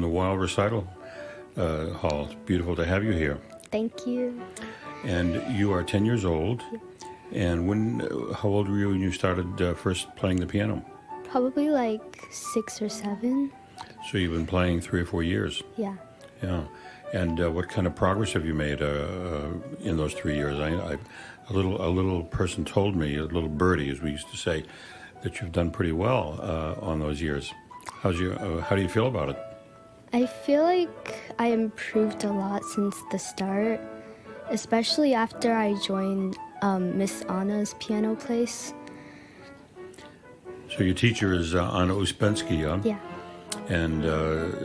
the Weill Recital Hall. It's beautiful to have you here. Thank you. And you are 10 years old. And how old were you when you started first playing the piano? Probably like 6 or 7. So you've been playing 3 or 4 years. Yeah. Yeah. And what kind of progress have you made in those 3 years? A little person told me, a little birdie, as we used to say, that you've done pretty well on those years. How do you feel about it? I feel like I improved a lot since the start, especially after I joined Miss Anna's piano place. So your teacher is Anna Ouspenskaya. Yeah. And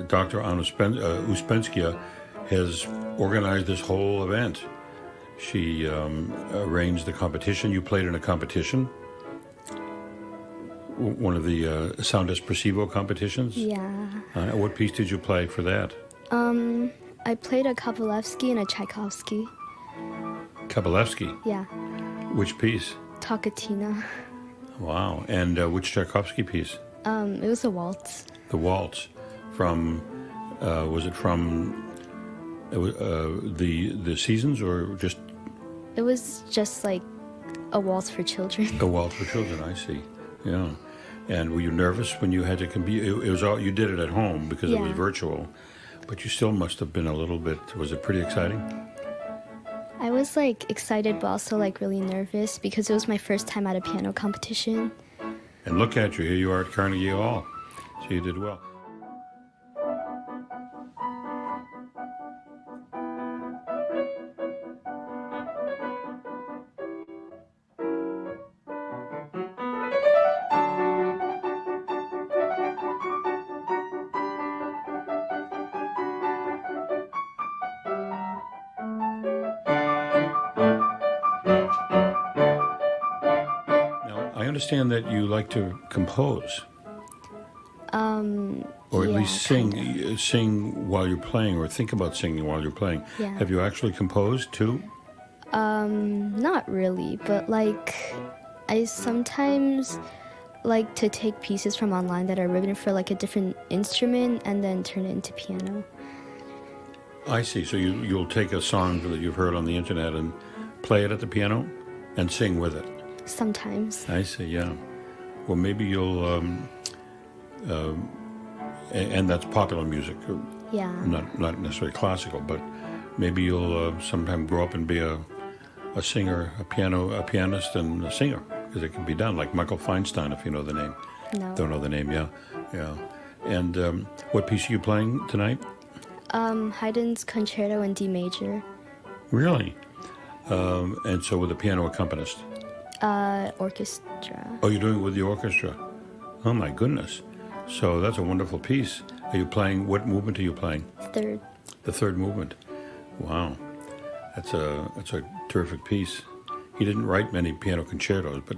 Dr. Anna Ouspenskaya has organized this whole event. She arranged the competition. You played in a competition, one of the Sound Espressivo competitions. Yeah. What piece did you play for that? I played a Kabalevsky and a Tchaikovsky. Kabalevsky? Yeah. Which piece? Tokatina. Wow. And which Tchaikovsky piece? It was a waltz. The waltz. From, was it from the seasons or just? It was just like a waltz for children. A waltz for children, I see. Yeah. And were you nervous when you had to compete? It was all, you did it at home because it was virtual, but you still must have been a little bit, was it pretty exciting? I was like excited but also like really nervous because it was my first time at a piano competition. And look at you, here you are at Carnegie Hall. So you did well. I understand that you like to compose. Or at least sing while you're playing, or think about singing while you're playing. Yeah. Have you actually composed too? Not really, but like I sometimes like to take pieces from online that are written for like a different instrument and then turn it into piano. I see. So you'll take a song that you've heard on the internet and play it at the piano and sing with it. Sometimes. I see, yeah. Well, maybe you'll, and that's popular music. Yeah. Not necessarily classical, but maybe you'll sometime grow up and be a singer, a pianist and a singer, because it can be done, like Michael Feinstein, if you know the name. No. Don't know the name, yeah. And what piece are you playing tonight? Haydn's Concerto in D major. Really? And so with a piano accompanist? Orchestra. Oh, you're doing it with the orchestra? Oh my goodness. So that's a wonderful piece. Are you playing, what movement are you playing? Third. The third movement. Wow. That's a terrific piece. He didn't write many piano concertos, but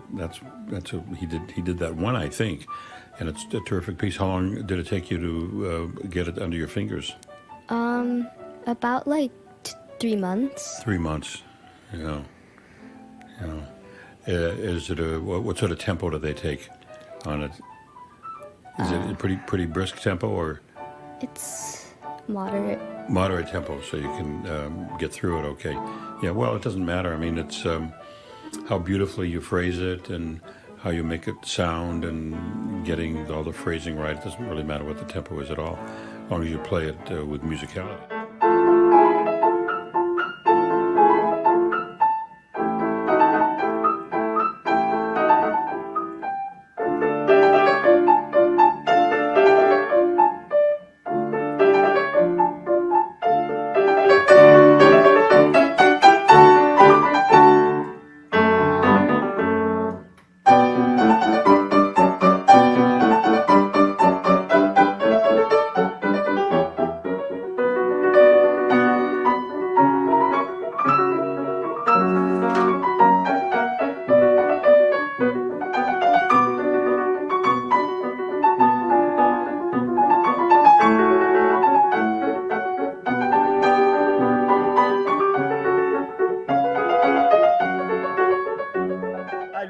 he did that one, I think. And it's a terrific piece. How long did it take you to get it under your fingers? About like 3 months. 3 months. Yeah. Yeah. Is it what sort of tempo do they take on it? Is it a pretty brisk tempo or? It's moderate. Moderate tempo, so you can get through it okay. Yeah, well, it doesn't matter. I mean, it's how beautifully you phrase it and how you make it sound and getting all the phrasing right. It doesn't really matter what the tempo is at all, as long as you play it with musicality.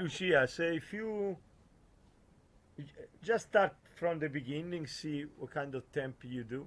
Lucia, so if you just start from the beginning, see what kind of tempo you do.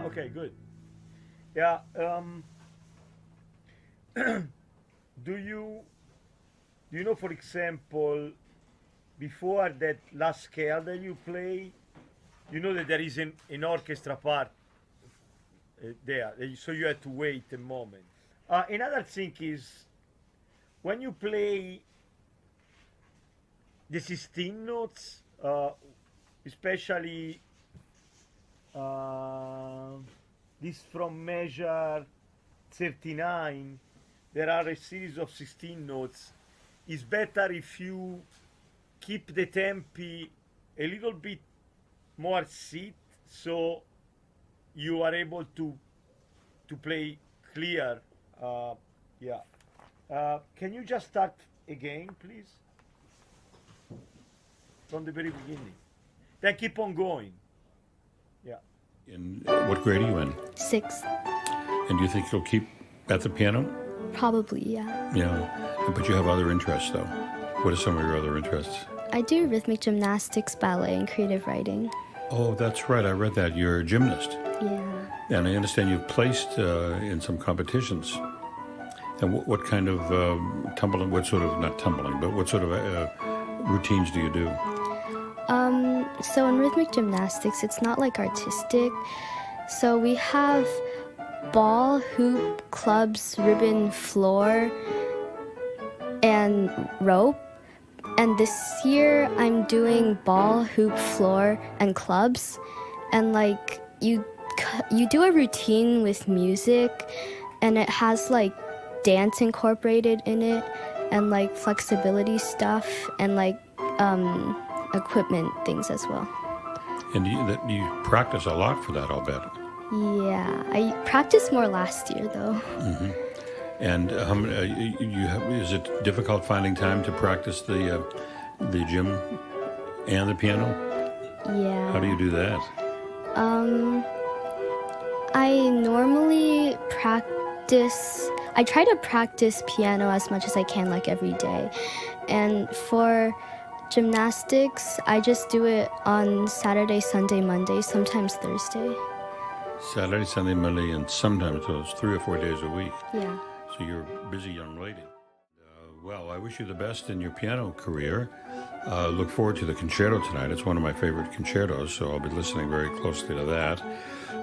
Okay, good. Yeah. Do you know, for example, before that last scale that you play, you know that there is an orchestra part there, so you have to wait a moment. Another thing is when you play the 16 notes, especially this from measure 39, there are a series of 16 notes. It's better if you keep the tempi a little bit more sit, so you are able to play clear. Yeah. Can you just start again, please? From the very beginning. Then keep on going. Yeah. In what grade are you in? 6th. And do you think you'll keep at the piano? Probably, yeah. Yeah. But you have other interests, though. What are some of your other interests? I do rhythmic gymnastics, ballet, and creative writing. Oh, that's right. I read that. You're a gymnast. Yeah. And I understand you've placed in some competitions. And what kind of tumbling, what sort of, not tumbling, but what sort of routines do you do? So in rhythmic gymnastics, it's not like artistic. So we have ball, hoop, clubs, ribbon, floor, and rope. And this year I'm doing ball, hoop, floor, and clubs. And like you do a routine with music, and it has like dance incorporated in it, and like flexibility stuff, and like equipment things as well. And you practice a lot for that, I'll bet. Yeah, I practiced more last year though. Mm-hmm. And is it difficult finding time to practice the gym and the piano? Yeah. How do you do that? I normally practice. I try to practice piano as much as I can, like every day. And for gymnastics, I just do it on Saturday, Sunday, Monday, sometimes Thursday. Saturday, Sunday, Monday, and sometimes those 3 or 4 days a week. Yeah. So you're a busy young lady. Well, I wish you the best in your piano career. Look forward to the concerto tonight. It's one of my favorite concertos, so I'll be listening very closely to that.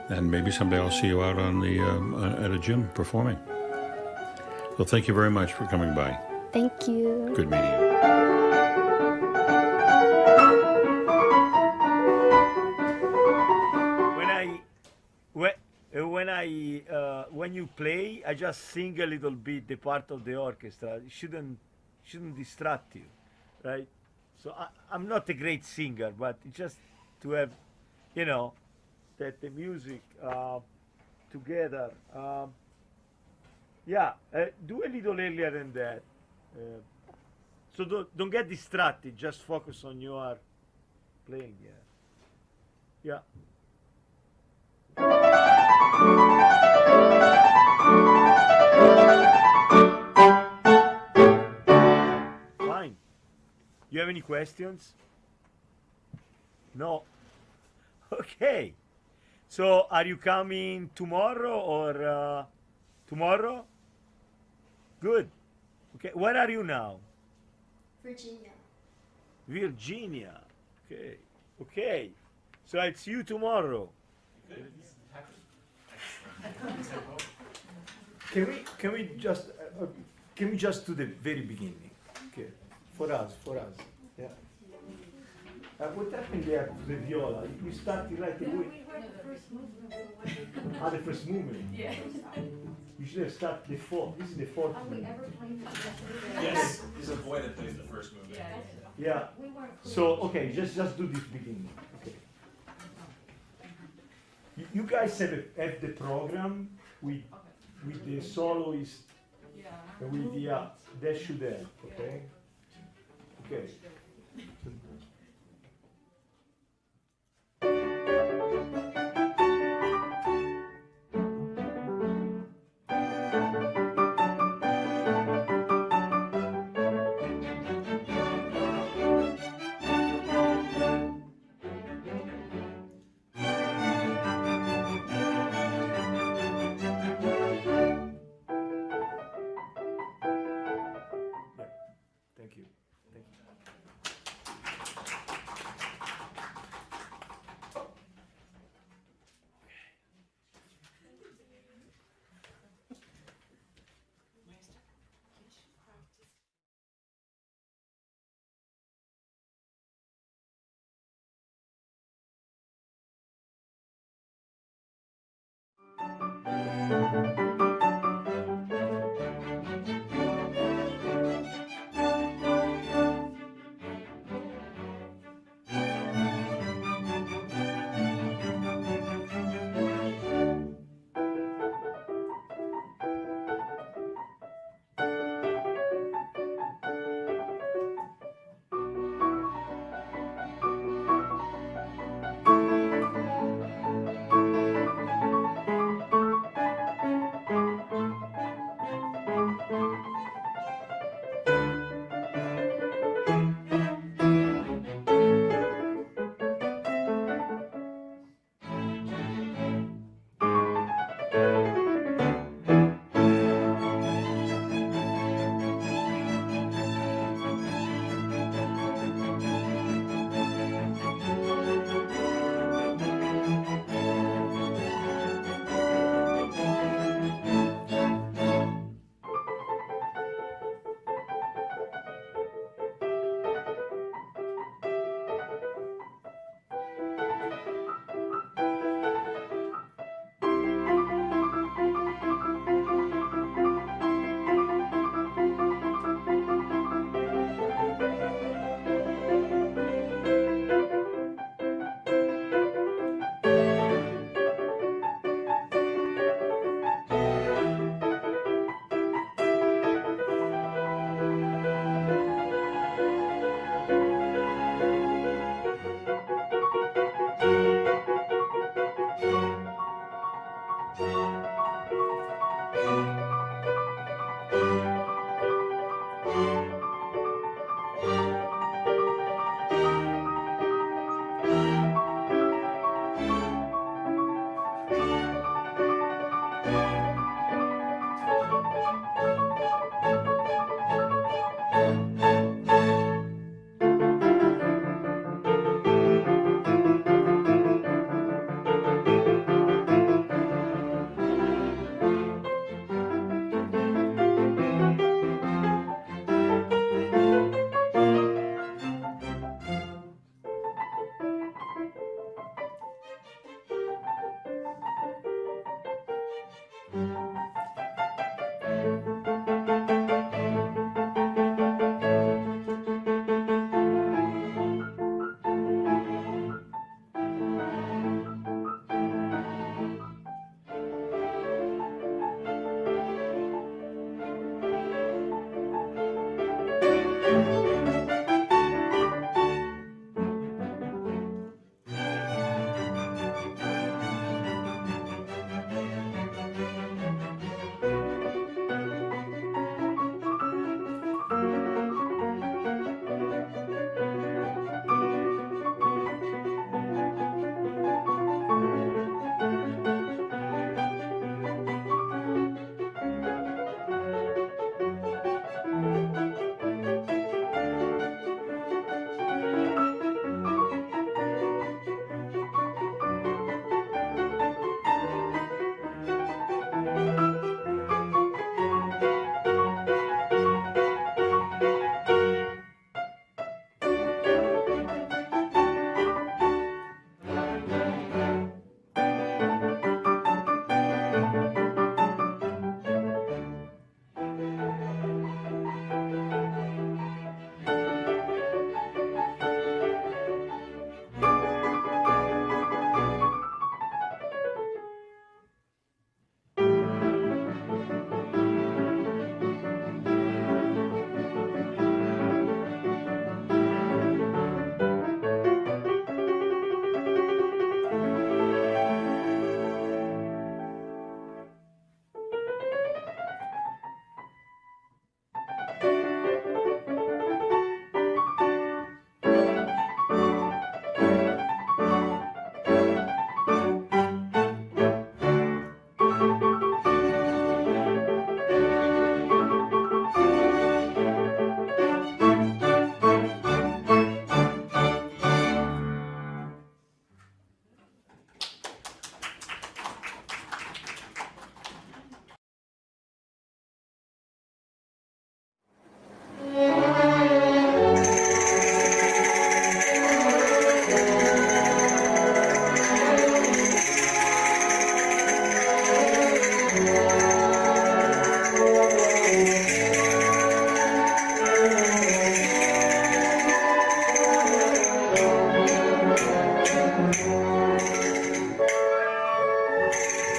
And maybe someday I'll see you out on the at a gym performing. So thank you very much for coming by. Thank you. Good meeting you. When you play, I just sing a little bit the part of the orchestra. It shouldn't distract you, right? So I'm not a great singer, but it's just to have, that the music together. Do a little earlier than that. So don't get distracted. Just focus on your playing. Yeah. Fine. You have any questions? No. Okay. So are you coming tomorrow or tomorrow? Good. Okay. Where are you now? Virginia. Okay. Okay. So I'll see you tomorrow. Can we just do the very beginning? Okay. For us. Yeah. What happened there to the viola? You started right away. We heard the first movement. The first movement. Yeah. You should have started the fourth. This is the fourth Have we movement. ever played that? Yes, there's a boy that plays the first movement. Yeah. We weren't. So okay, just do this beginning. Okay. You guys have the program with the soloist and with the that should help. Okay. Okay.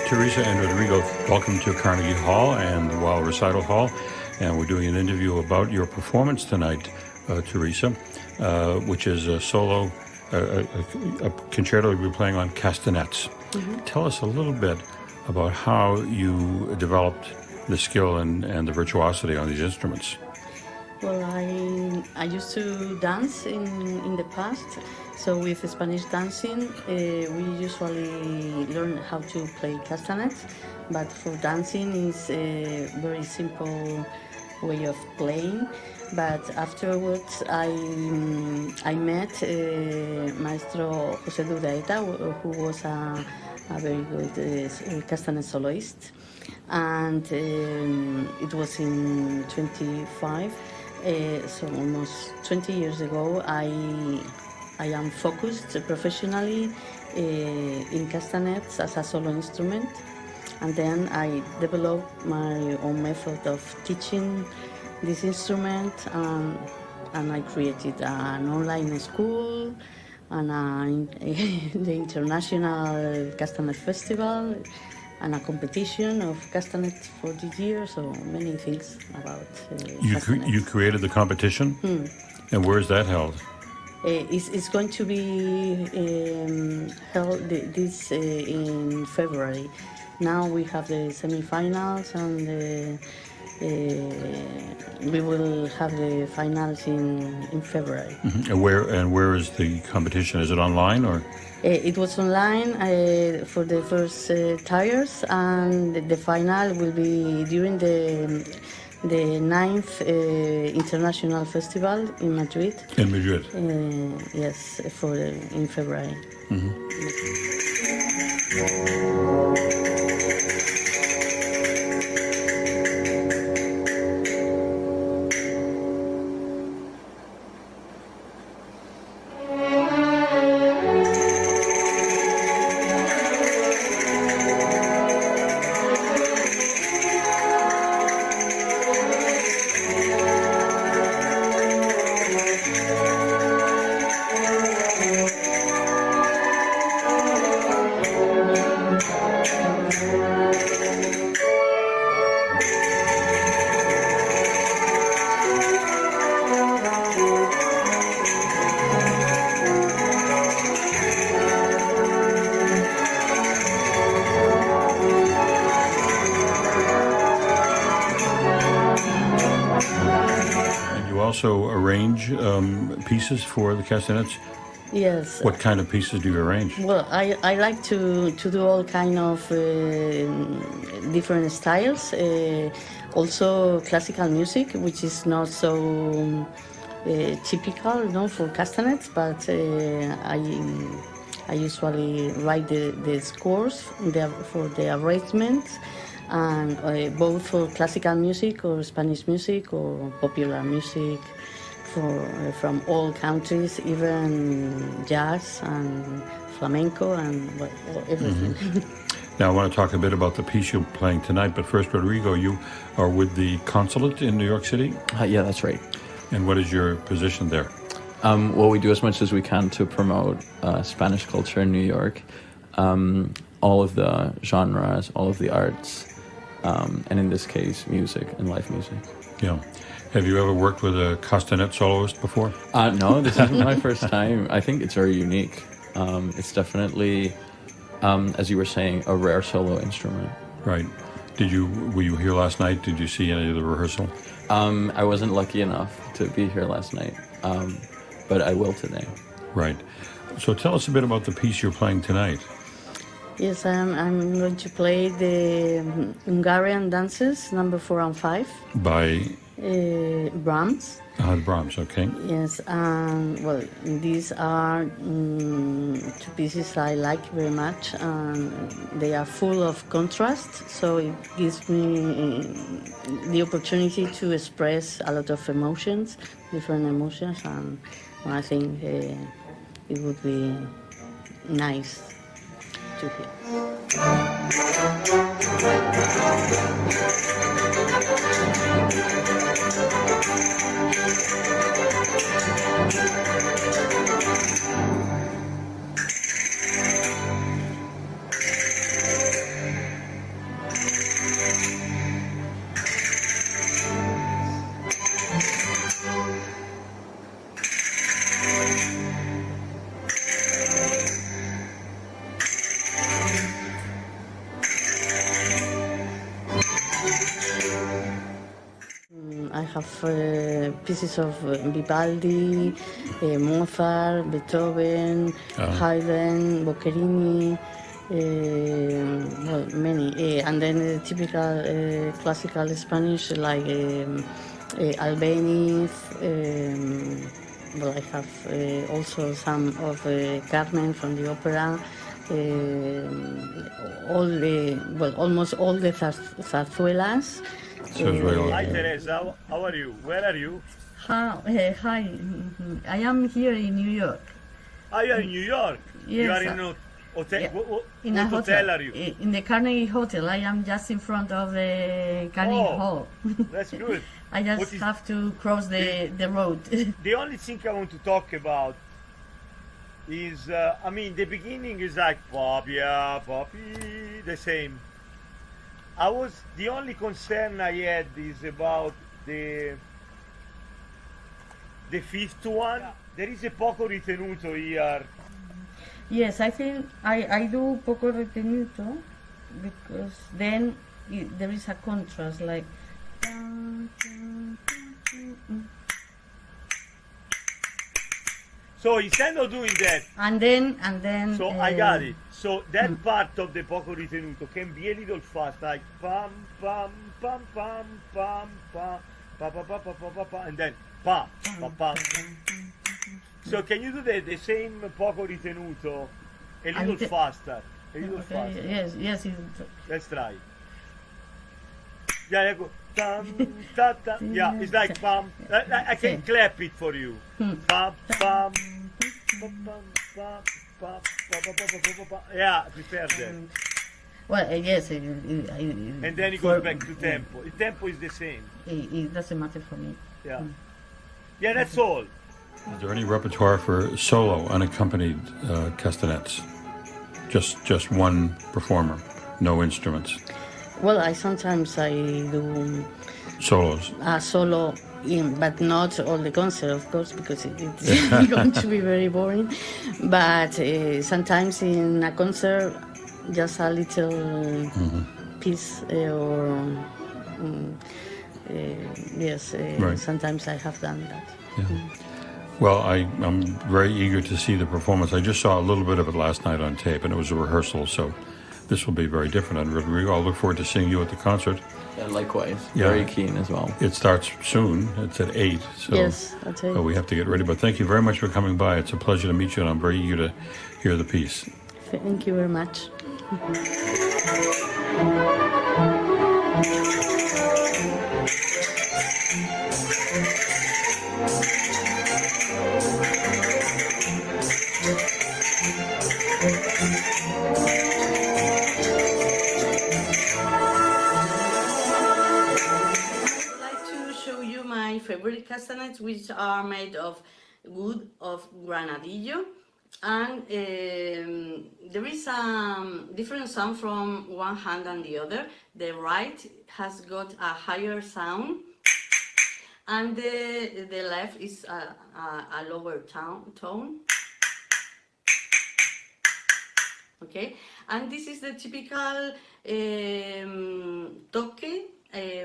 Teresa and Rodrigo, welcome to Carnegie Hall and the Weill Recital Hall. And we're doing an interview about your performance tonight, Teresa, which is a solo, a concerto you're playing on castanets. Mm-hmm. Tell us a little bit about how you developed the skill and the virtuosity on these instruments. Well, I used to dance in the past, so with Spanish dancing, we usually learn how to play castanets, but for dancing is a very simple way of playing. But afterwards, I met Maestro José Dudaeta, who was a very good Castanets Soloist, and it was in 25. So almost 20 years ago, I am focused professionally in castanets as a solo instrument, and then I developed my own method of teaching this instrument, and I created an online school and the International Castanets Festival, and a competition of castanets for this year, so many things about castanets. You created the competition? And where is that held? It's going to be held this in February. Now we have the semi-finals, and we will have the finals in February. Mm-hmm. And where is the competition? Is it online or? It was online for the first tiers, and the final will be during the 9th International Festival in Madrid. In Madrid? Yes, in February. Mm-hmm. also arrange pieces for the Castanets? Yes. What kind of pieces do you arrange? Well, I like to do all kind of different styles. Also classical music, which is not so typical, for castanets, but I usually write the scores for the arrangements, and both for classical music or Spanish music or popular music from all countries, even jazz and flamenco and everything. Now, I want to talk a bit about the piece you're playing tonight, but first, Rodrigo, you are with the consulate in New York City? Yeah, that's right. And what is your position there? Well, we do as much as we can to promote Spanish culture in New York, all of the genres, all of the arts, and in this case, music and live music. Yeah. Have you ever worked with a Castanet soloist before? No, this isn't my first time. I think it's very unique. It's definitely, as you were saying, a rare solo instrument. Right. Were you here last night? Did you see any of the rehearsal? I wasn't lucky enough to be here last night, but I will today. Right. So tell us a bit about the piece you're playing tonight. Yes, I'm going to play the Hungarian dances, number 4 and 5. By? Brahms. Brahms, okay. Yes, well, these are 2 pieces I like very much, and they are full of contrast, so it gives me the opportunity to express a lot of emotions, different emotions, and I think it would be nice to hear. I have pieces of Vivaldi, Mozart, Beethoven, Haydn, Boccherini, well, many. And then the typical classical Spanish like Albéniz. Well, I have also some of Carmen from the opera. Almost all the zarzuelas. Hi Teresa, how are you? Where are you? Hi, I am here in New York. Ah, you are in New York? Yes. You are in a hotel? Yeah. What In a hotel are you? In the Carnegie Hotel. I am just in front of the Carnegie Hall. That's good. I just have to cross the road. The only thing I want to talk about is, the beginning is like Bobia, Bobby, the same. The only concern I had is about the fifth one. There is a poco ritenuto here. Yes, I think I do poco ritenuto because then there is a contrast like. So instead of doing that, And then. so I got it. So that part of the poco ritenuto can be a little fast, like pam pam pam pam pam pam pa pa pa pa pa pa pa, and then pa pa pa. So can you do the same poco ritenuto a little faster? A little faster. Yes. Let's try. Yeah, go. Ta, ta. Yeah, it's like pam. I can clap it for you. Pam pam pam pam pam pam pam. Yeah, I prefer that. Well, yes. And then it goes back to tempo. The tempo is the same. It doesn't matter for me. Yeah. Yeah, that's all. Is there any repertoire for solo, unaccompanied castanets? Just one performer, no instruments. Well, I sometimes do Solos. a solo, but not all the concert, of course, because it's going to be very boring. But sometimes in a concert, just a little piece or yes, Right. sometimes I have done that. Yeah. Well, I'm very eager to see the performance. I just saw a little bit of it last night on tape, and it was a rehearsal, so this will be very different. And we all look forward to seeing you at the concert. Yeah, likewise. Yeah. Very keen as well. It starts soon. It's at 8, so Yes, I'll tell you. we have to get ready. But thank you very much for coming by. It's a pleasure to meet you, and I'm very eager to hear the piece. Thank you very much. Favorite castanets, which are made of wood of granadillo, and there is a different sound from one hand and the other. The right has got a higher sound, and the left is a lower tone. Okay, and this is the typical toque.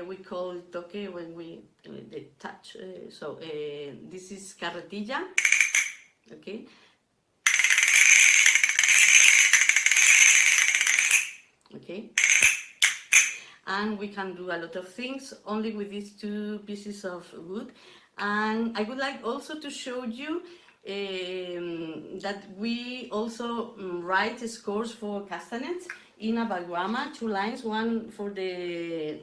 We call toque when we the touch. This is carretilla. Okay. Okay. And we can do a lot of things only with these two pieces of wood. And I would like also to show you that we also write scores for castanets in a backgramma, 2 lines, one for the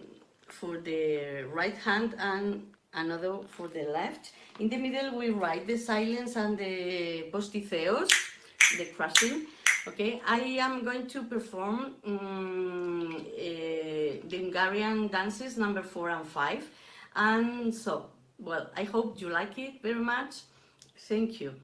right hand and another for the left. In the middle we write the silence and the posticeos, the crushing. Okay, I am going to perform the Hungarian dances number 4 and 5, and so, well, I hope you like it very much. Thank you.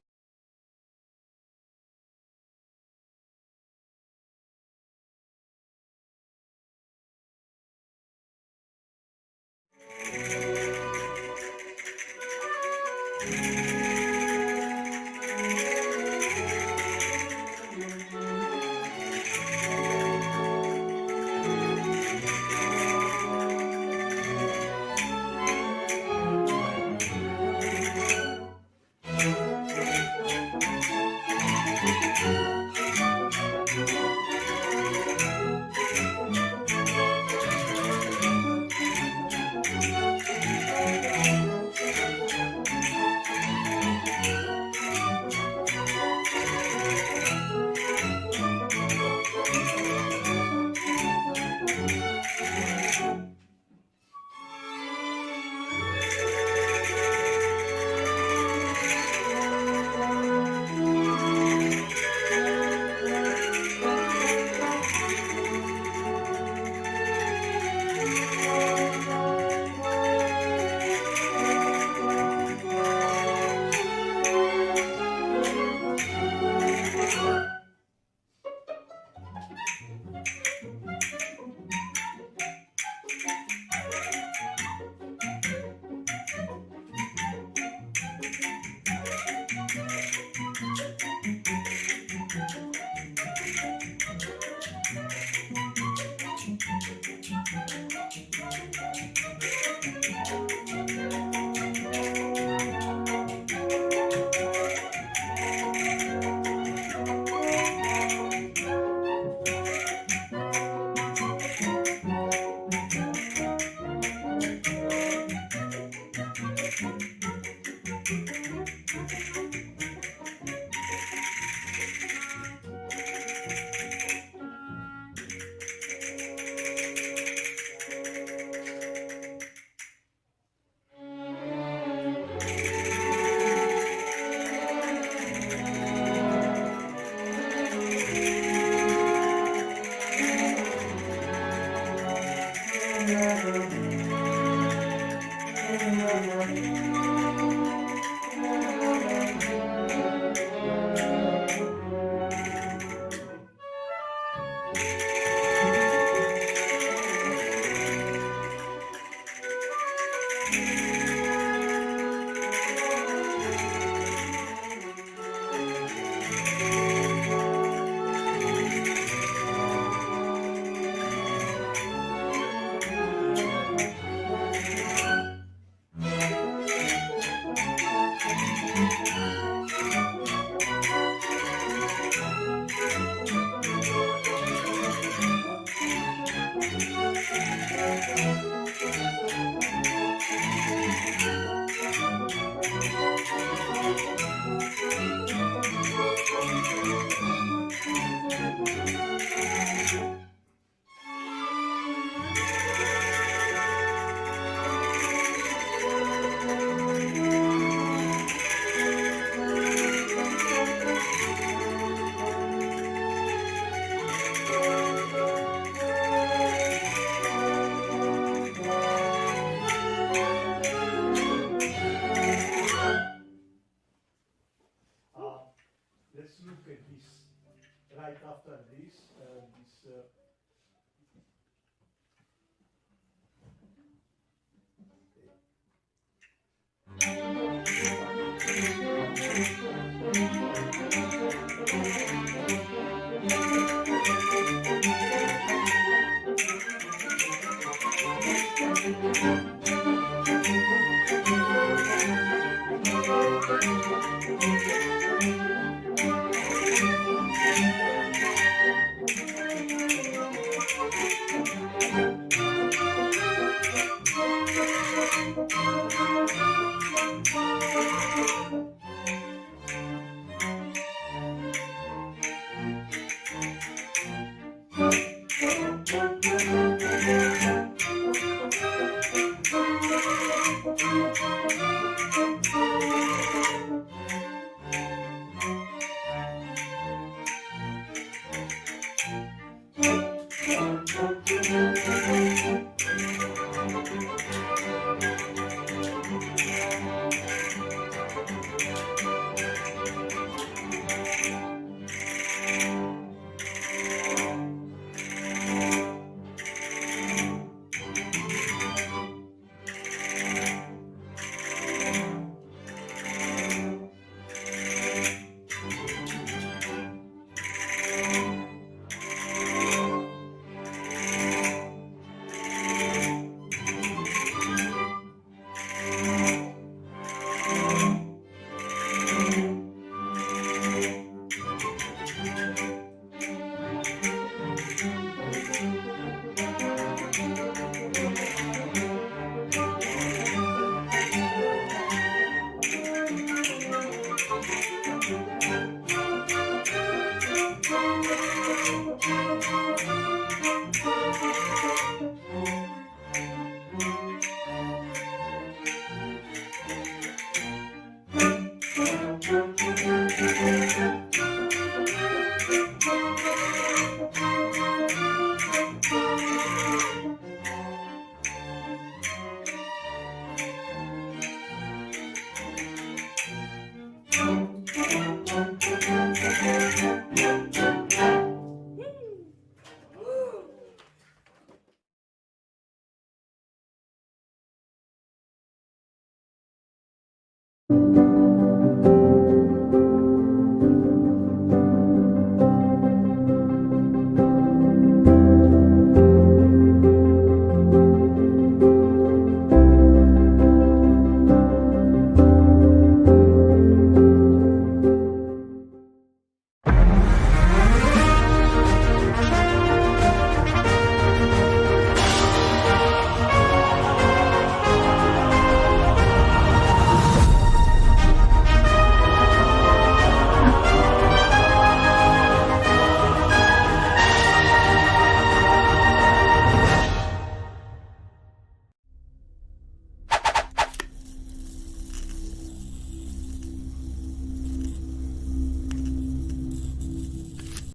Thank you.